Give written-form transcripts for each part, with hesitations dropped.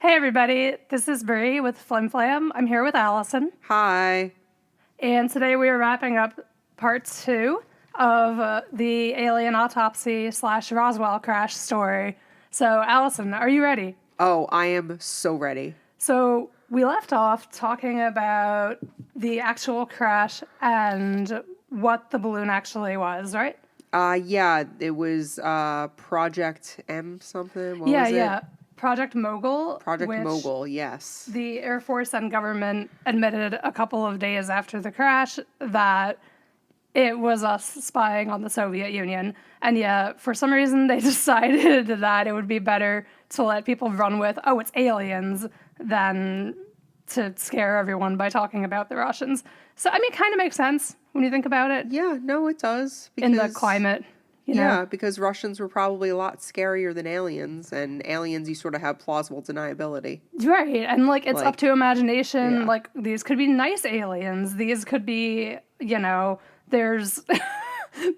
Hey everybody, this is Brie with FLIMFLAM. I'm here with Allison. Hi. And today we are wrapping up part 2 of the alien autopsy / Roswell crash story. So Allison, are you ready? Oh, I am so ready. So we left off talking about the actual crash and what the balloon actually was, right? Yeah, it was Project M something. What was it? Project Mogul. Project which Mogul, yes. The Air Force and government admitted a couple of days after the crash that it was us spying on the Soviet Union. And yeah, for some reason they decided that it would be better to let people run with, oh, it's aliens, than to scare everyone by talking about the Russians. So, I mean, it kind of makes sense when you think about it. Yeah, no, it does. In the climate. Yeah, because Russians were probably a lot scarier than aliens, and aliens you sort of have plausible deniability. Right, and it's up to imagination. Yeah. These could be nice aliens. These could be, there's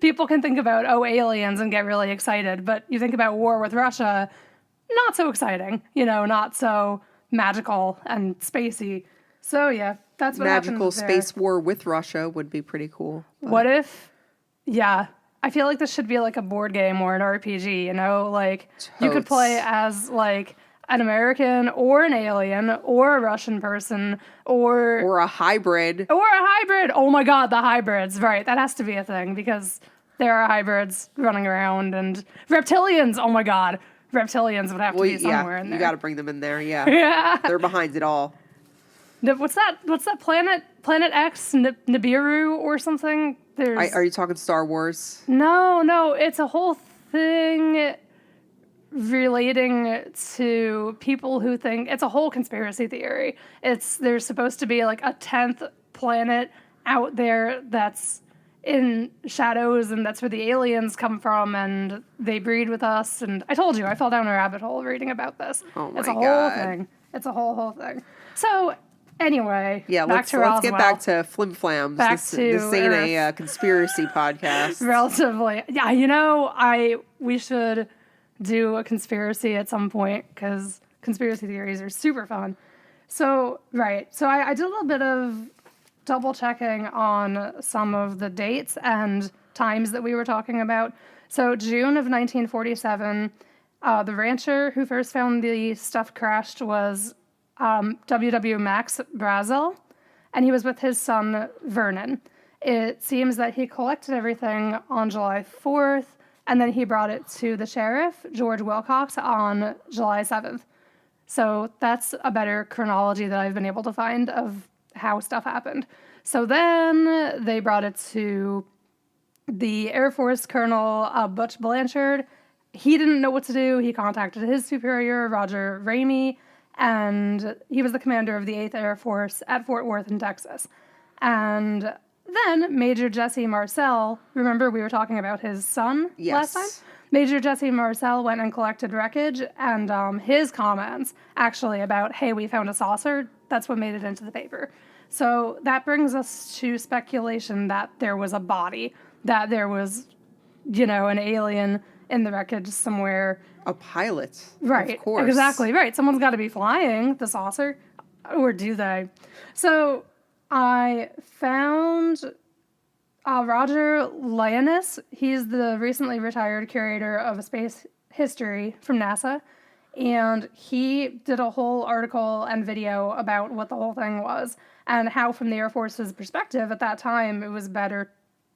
people can think about, oh, aliens and get really excited, but you think about war with Russia, not so exciting, not so magical and spacey. So yeah, that's what happened there. Magical space war with Russia would be pretty cool. What if, I feel like this should be like a board game or an RPG, You could play as an American or an alien or a Russian person or a hybrid. Oh my god, the hybrids. Right, that has to be a thing because there are hybrids running around and reptilians. Oh my god, reptilians would have to be somewhere in there. You got to bring them in there, yeah. Yeah. They're behind it all. What's that planet? Planet X? Nibiru or something? Are you talking Star Wars? No, it's a whole thing relating to people who think it's a whole conspiracy theory. There's supposed to be a 10th planet out there that's in shadows, and that's where the aliens come from, and they breed with us. And I told you, I fell down a rabbit hole reading about this. Oh my God. It's a whole thing. It's a whole thing. So anyway, yeah, let's get back to FLIMFLAMs. This ain't a conspiracy podcast. Relatively. Yeah, we should do a conspiracy at some point because conspiracy theories are super fun. So, right. So I did a little bit of double checking on some of the dates and times that we were talking about. So June of 1947, the rancher who first found the stuff crashed was W.W. Max Brazel, and he was with his son, Vernon. It seems that he collected everything on July 4th, and then he brought it to the sheriff, George Wilcox, on July 7th. So that's a better chronology that I've been able to find of how stuff happened. So then they brought it to the Air Force Colonel Butch Blanchard. He didn't know what to do. He contacted his superior, Roger Ramey, and he was the commander of the 8th Air Force at Fort Worth in Texas. And then Major Jesse Marcel, remember we were talking about his son last time? Major Jesse Marcel went and collected wreckage, and his comments actually about, hey, we found a saucer, that's what made it into the paper. So that brings us to speculation that there was a body, that there was, an alien in the wreckage somewhere. A pilot. Right. Of course. Exactly, right. Someone's got to be flying the saucer. Or do they? So I found Roger Lioness. He's the recently retired curator of space history from NASA. And he did a whole article and video about what the whole thing was and how, from the Air Force's perspective at that time, it was better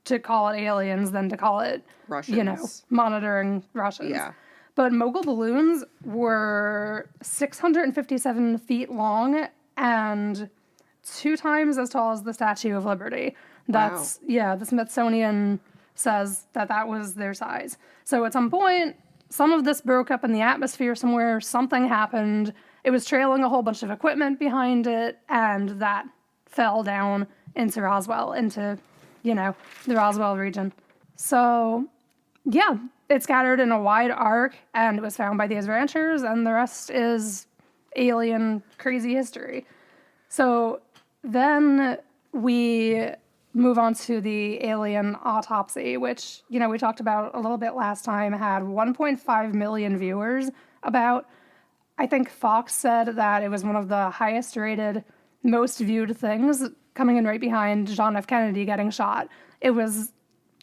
to call it aliens than to call it, Russians. Monitoring Russians. Yeah. But Mogul balloons were 657 feet long and 2 times as tall as the Statue of Liberty. That's, the Smithsonian says that was their size. So at some point, some of this broke up in the atmosphere somewhere, something happened, it was trailing a whole bunch of equipment behind it, and that fell down into Roswell, into, the Roswell region. So, yeah, it scattered in a wide arc, and it was found by these ranchers, and the rest is alien crazy history. So then we move on to the alien autopsy, which, we talked about a little bit last time, had 1.5 million viewers about. I think Fox said that it was one of the highest rated, most viewed things, coming in right behind John F. Kennedy getting shot. It was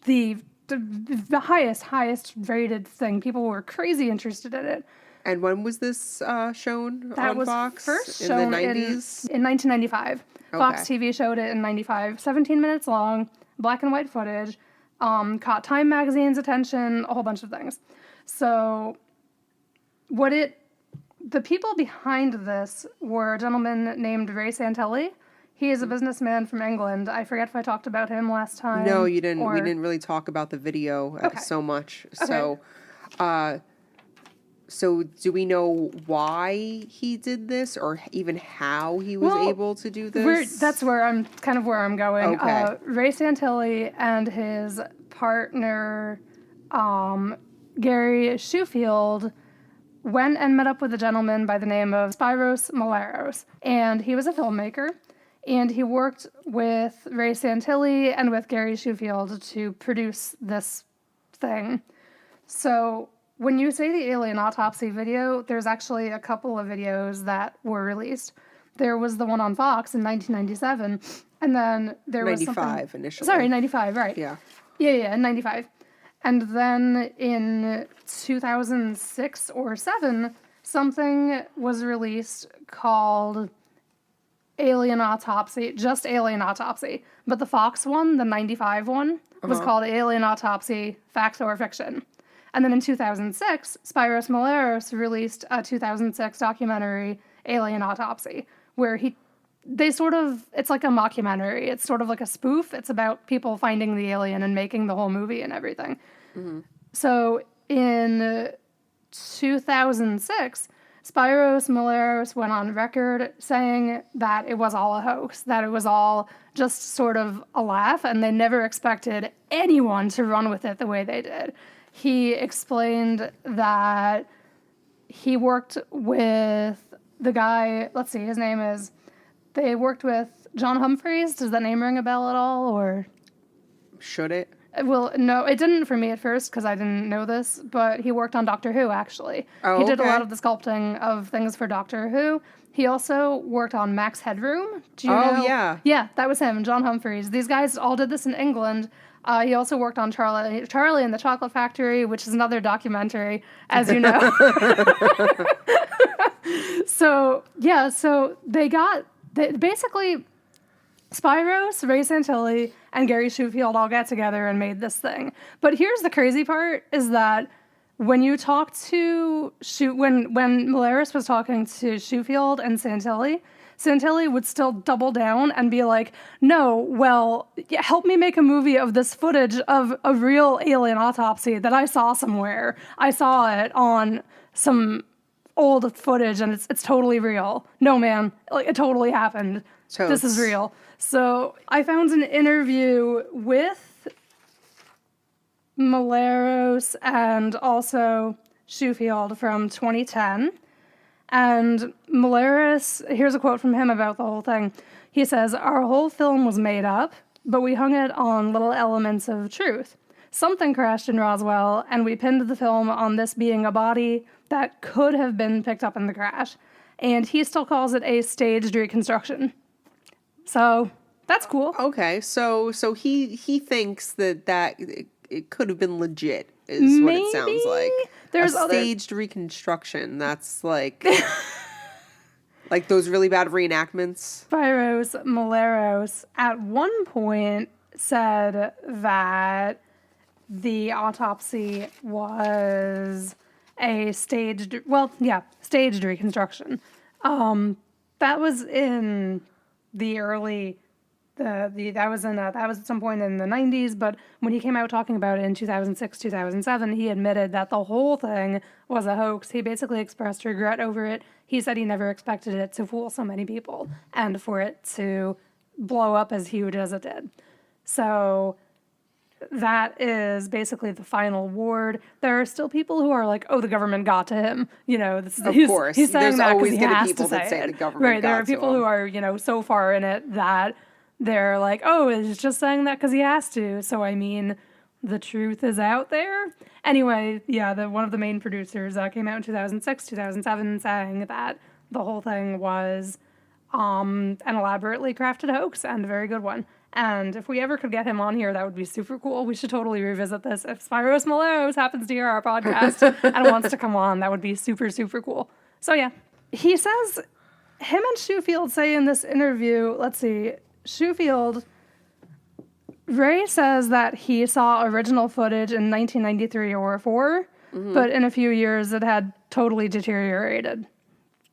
the highest rated thing. People were crazy interested in it. And when was this shown That on was Fox? first In shown the 90s? in 1995. Fox Okay. TV showed it in 95. 17 minutes long, black and white footage, caught Time Magazine's attention, a whole bunch of things. So the people behind this were a gentleman named Ray Santelli. He is a businessman from England. I forget if I talked about him last time. No, you didn't. We or- didn't really talk about the video Okay. so much. Okay. So do we know why he did this, or even how he was Well, able to do this? That's where I'm going. Okay. Ray Santilli and his partner, Gary Shoefield, went and met up with a gentleman by the name of Spiros Maleros. And he was a filmmaker. And he worked with Ray Santilli and with Gary Shoefield to produce this thing. So when you say the alien autopsy video, there's actually a couple of videos that were released. There was the one on Fox in 1997, and then there was 95 initially. Sorry, 95, right. Yeah. Yeah, 95. And then in 2006 or 7, something was released called Alien Autopsy, just Alien Autopsy. But the Fox one, the 95 one, was called Alien Autopsy, Fact or Fiction. And then in 2006, Spiros Maleros released a 2006 documentary, Alien Autopsy, where it's like a mockumentary. It's sort of like a spoof. It's about people finding the alien and making the whole movie and everything. Mm-hmm. So in 2006, Spiros Maleros went on record saying that it was all a hoax, that it was all just sort of a laugh, and they never expected anyone to run with it the way they did. He explained that he worked with the guy, let's see, they worked with John Humphries. Does that name ring a bell at all, or? Should it? Well, no, it didn't for me at first because I didn't know this, but he worked on Doctor Who, actually. Oh, he did a okay. lot of the sculpting of things for Doctor Who. He also worked on Max Headroom. Do you know? Oh, yeah. Yeah, that was him, John Humphries. These guys all did this in England. He also worked on Charlie and the Chocolate Factory, which is another documentary, as you know. So basically, Spiros, Ray Santilli, and Gary Shoefield all got together and made this thing. But here's the crazy part, is that when you talk to when Maleros was talking to Shoefield and Santilli would still double down and be like, no, well, help me make a movie of this footage of a real alien autopsy that I saw somewhere. I saw it on some old footage and it's totally real. No, man, like it totally happened. This is real. So I found an interview with Maleros and also Shoefield from 2010. And Maleros, here's a quote from him about the whole thing. He says, "Our whole film was made up, but we hung it on little elements of truth. Something crashed in Roswell, and we pinned the film on this being a body that could have been picked up in the crash." And he still calls it a staged reconstruction. So that's cool. Okay, so he thinks that it could have been legit, is what it sounds like. There's staged reconstruction. That's like like those really bad reenactments. Spiros Maleros at one point said that the autopsy was a staged reconstruction. That was in the early that was at some point in the 90s, but when he came out talking about it in 2006, 2007, he admitted that the whole thing was a hoax. He basically expressed regret over it. He said he never expected it to fool so many people and for it to blow up as huge as it did. So that is basically the final word. There are still people who are like, "Oh, the government got to him." You know, Of course, he's saying there's that always he going to has be people to that say it. the government Right, there got are people to him. who are, so far in it that they're like, "Oh, it's just saying that because he has to." So I mean, the truth is out there. Anyway, yeah, one of the main producers came out in 2006, 2007 saying that the whole thing was an elaborately crafted hoax and a very good one. And if we ever could get him on here, that would be super cool. We should totally revisit this. If Spiros Maleros happens to hear our podcast and wants to come on, that would be super, super cool. So yeah, he says, him and Shoefield say in this interview, let's see, Shoefield, Ray says that he saw original footage in 1993 or 4, but in a few years it had totally deteriorated.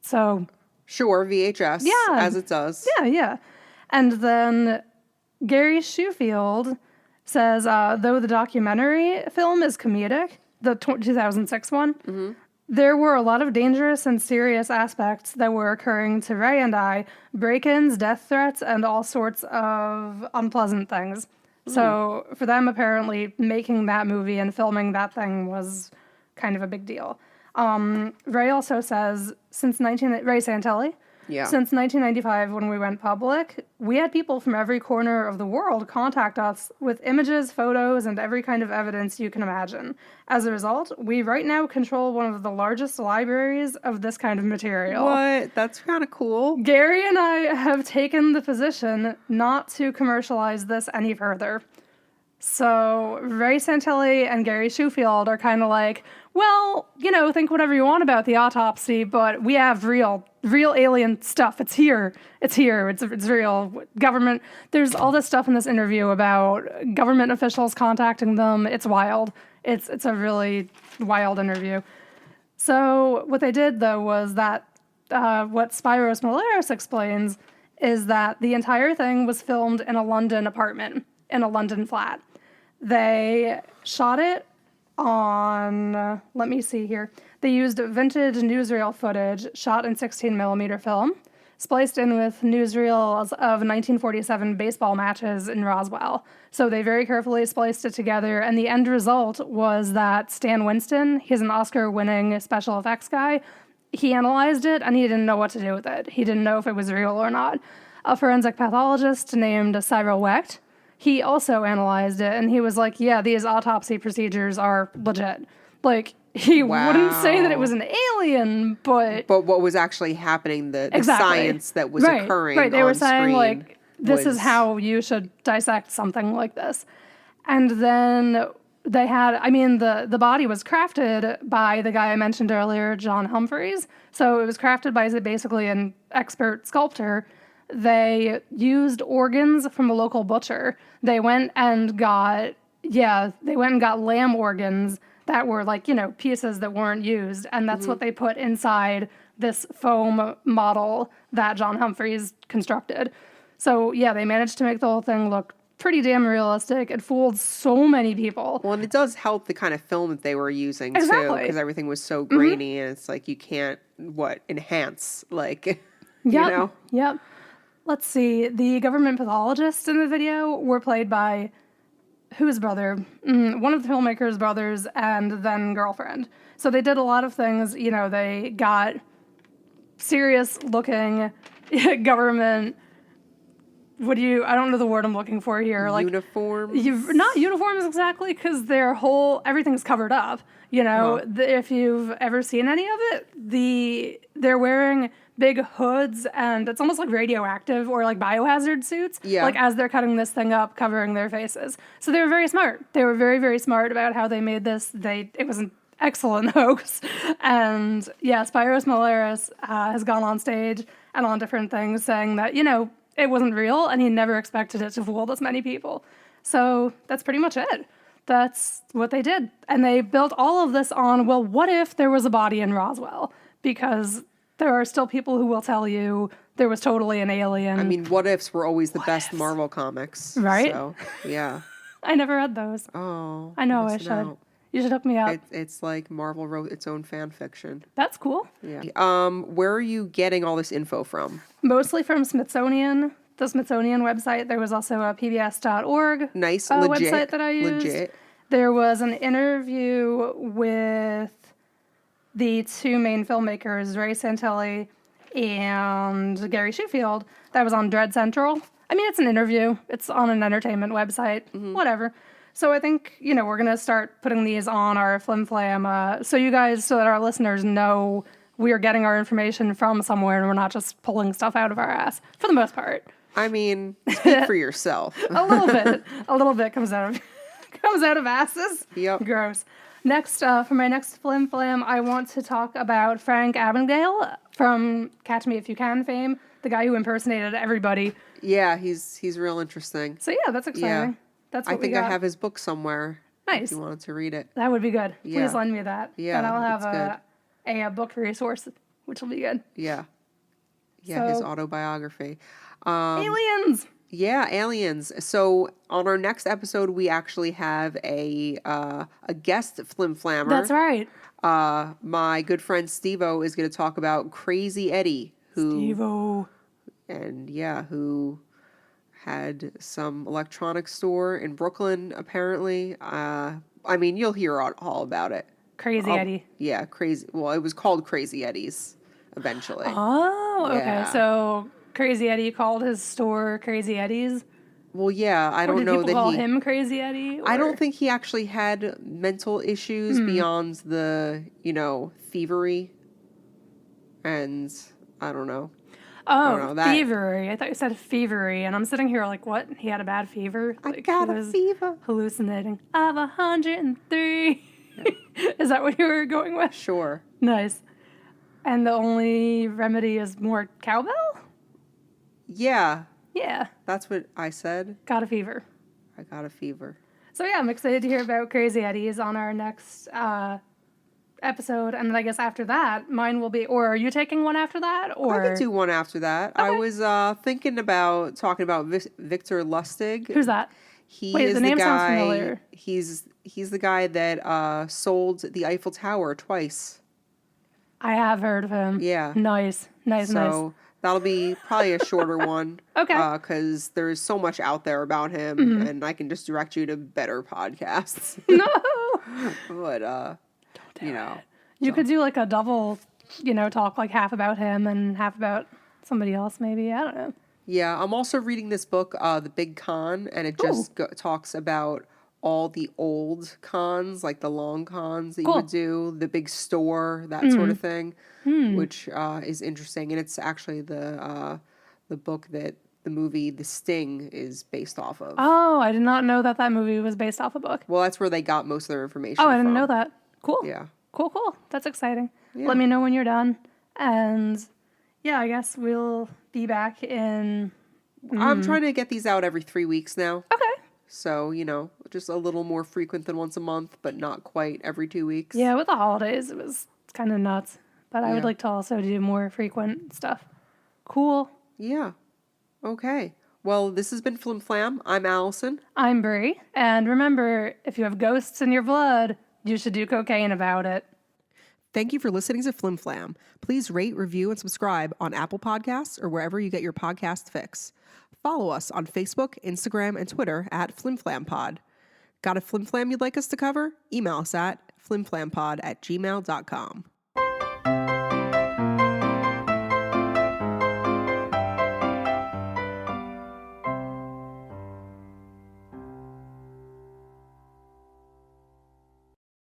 So... Sure, VHS, as it does. Yeah. And then Gary Shoefield says, though the documentary film is comedic, the 2006 one, there were a lot of dangerous and serious aspects that were occurring to Ray and I, break-ins, death threats, and all sorts of unpleasant things. So for them, apparently, making that movie and filming that thing was kind of a big deal. Ray also says, Ray Santelli, since 1995, when we went public, we had people from every corner of the world contact us with images, photos, and every kind of evidence you can imagine. As a result, we right now control one of the largest libraries of this kind of material. What? That's kind of cool. Gary and I have taken the position not to commercialize this any further. So Ray Santelli and Gary Shoefield are kind of like, well, think whatever you want about the autopsy, but we have real alien stuff. It's here. It's real. Government. There's all this stuff in this interview about government officials contacting them. It's wild. It's a really wild interview. So what they did, though, was that what Spiros Maleros explains is that the entire thing was filmed in a London apartment, in a London flat. They shot it on, let me see here. They used vintage newsreel footage shot in 16mm film, spliced in with newsreels of 1947 baseball matches in Roswell. So they very carefully spliced it together, and the end result was that Stan Winston, he's an Oscar-winning special effects guy, he analyzed it, and he didn't know what to do with it. He didn't know if it was real or not. A forensic pathologist named Cyril Wecht, he also analyzed it, and he was like, yeah, these autopsy procedures are legit. Like, he wouldn't say that it was an alien, but... But what was actually happening, the science that was occurring Right, they were saying, screen like, this is how you should dissect something like this. And then they had, the body was crafted by the guy I mentioned earlier, John Humphries. So it was crafted by basically an expert sculptor. They used organs from a local butcher. They went and got lamb organs that were pieces that weren't used. And that's what they put inside this foam model that John Humphries constructed. So yeah, they managed to make the whole thing look pretty damn realistic. It fooled so many people. Well, and it does help the kind of film that they were using too, because everything was so grainy and it's like you can't, enhance, Yep. Let's see. The government pathologists in the video were played by whose brother? One of the filmmaker's brothers and then girlfriend. So they did a lot of things. They got serious looking government. I don't know the word I'm looking for here. Uniforms? Not uniforms exactly, because everything's covered up. If you've ever seen any of it, they're wearing big hoods, and it's almost like radioactive or like biohazard suits. Yeah. Like as they're cutting this thing up, covering their faces. So they were very smart. They were very, very smart about how they made this. It was an excellent hoax. And yeah, Spiros Maleros has gone on stage and on different things saying that, it wasn't real, and he never expected it to fool this many people. So that's pretty much it. That's what they did. And they built all of this on, well, what if there was a body in Roswell? Because there are still people who will tell you there was totally an alien. What ifs were always the best Marvel comics. Right? So, yeah. I never read those. Oh. I know I should. Out. You should hook me up. It's like Marvel wrote its own fan fiction. That's cool. Yeah. Where are you getting all this info from? Mostly from Smithsonian. The Smithsonian website. There was also a pbs.org nice, legit, website that I used. Legit. There was an interview with the two main filmmakers, Ray Santelli and Gary Shoefield, that was on Dread Central. It's an interview. It's on an entertainment website. Whatever. So I think, we're going to start putting these on our FLIMFLAM so that our listeners know we are getting our information from somewhere and we're not just pulling stuff out of our ass, for the most part. I mean, speak for yourself. A little bit. A little bit comes out of asses. Yep. Gross. Next, for my next FLIMFLAM, I want to talk about Frank Abagnale from Catch Me If You Can fame, the guy who impersonated everybody. Yeah, he's real interesting. So yeah, that's exciting. Yeah. That's what I think we got. I have his book somewhere. Nice. If you wanted to read it. That would be good. Yeah. Please lend me that. Yeah, And I'll have it's a book resource, which will be good. Yeah. Yeah, his So- autobiography. Aliens! Yeah, aliens. So on our next episode, we actually have a guest flimflammer. That's right. My good friend Stevo is going to talk about Crazy Eddie, who had some electronics store in Brooklyn. Apparently, you'll hear all about it. Crazy Eddie. Yeah, crazy. Well, it was called Crazy Eddie's eventually. Oh, okay. Yeah. So Crazy Eddie called his store Crazy Eddie's. Well, yeah, I Or don't did know people that call he. him Crazy Eddie? I or- don't think he actually had mental issues beyond the, thievery. And I don't know. Oh, don't know, that- fevery. I thought you said fevery, and I'm sitting here like, what? He had a bad fever? I Like, got he a was fever. hallucinating. Of 103. Is that what you were going with? Sure. Nice. And the only remedy is more cowbell? Yeah, Yeah, that's what I said. got a fever. I got a fever. So yeah, I'm excited to hear about Crazy Eddie's on our next episode, and then I guess after that, mine will be. Or are you taking one after that? Or I could do one after that. I Okay. was thinking about talking about Victor Lustig. who's that? He Wait, is the name sounds guy. familiar. He's the guy that sold the Eiffel Tower twice. I have heard of him. Yeah. Nice. So that'll be probably a shorter one. Okay. Because there's so much out there about him, and I can just direct you to better podcasts. No. But You could do like a double, talk like half about him and half about somebody else, maybe. I don't know. yeah, I'm also reading this book, The Big Con, and it just talks about all the old cons, like the long cons that you Cool. would do, the big store, that sort of thing, which is interesting. And it's actually the book that the movie The Sting is based off of. Oh, I did not know that movie was based off a book. Well, that's where they got most of their information Oh, I didn't from. know that. Cool. Yeah. Cool. That's exciting. Yeah. Let me know when you're done. And yeah, I guess we'll be back in. I'm trying to get these out every 3 weeks now. Okay. So, just a little more frequent than once a month, but not quite every 2 weeks. Yeah, with the holidays, it was kind of nuts. But I would Yeah. like to also do more frequent stuff. Cool. Yeah. Okay. Well, this has been Flim Flam. I'm Allison. I'm Brie. And remember, if you have ghosts in your blood, you should do cocaine about it. Thank you for listening to Flim Flam. Please rate, review, and subscribe on Apple Podcasts or wherever you get your podcast fix. Follow us on Facebook, Instagram, and Twitter at FlimFlamPod. Got a Flim Flam you'd like us to cover? Email us at flimflampod@gmail.com.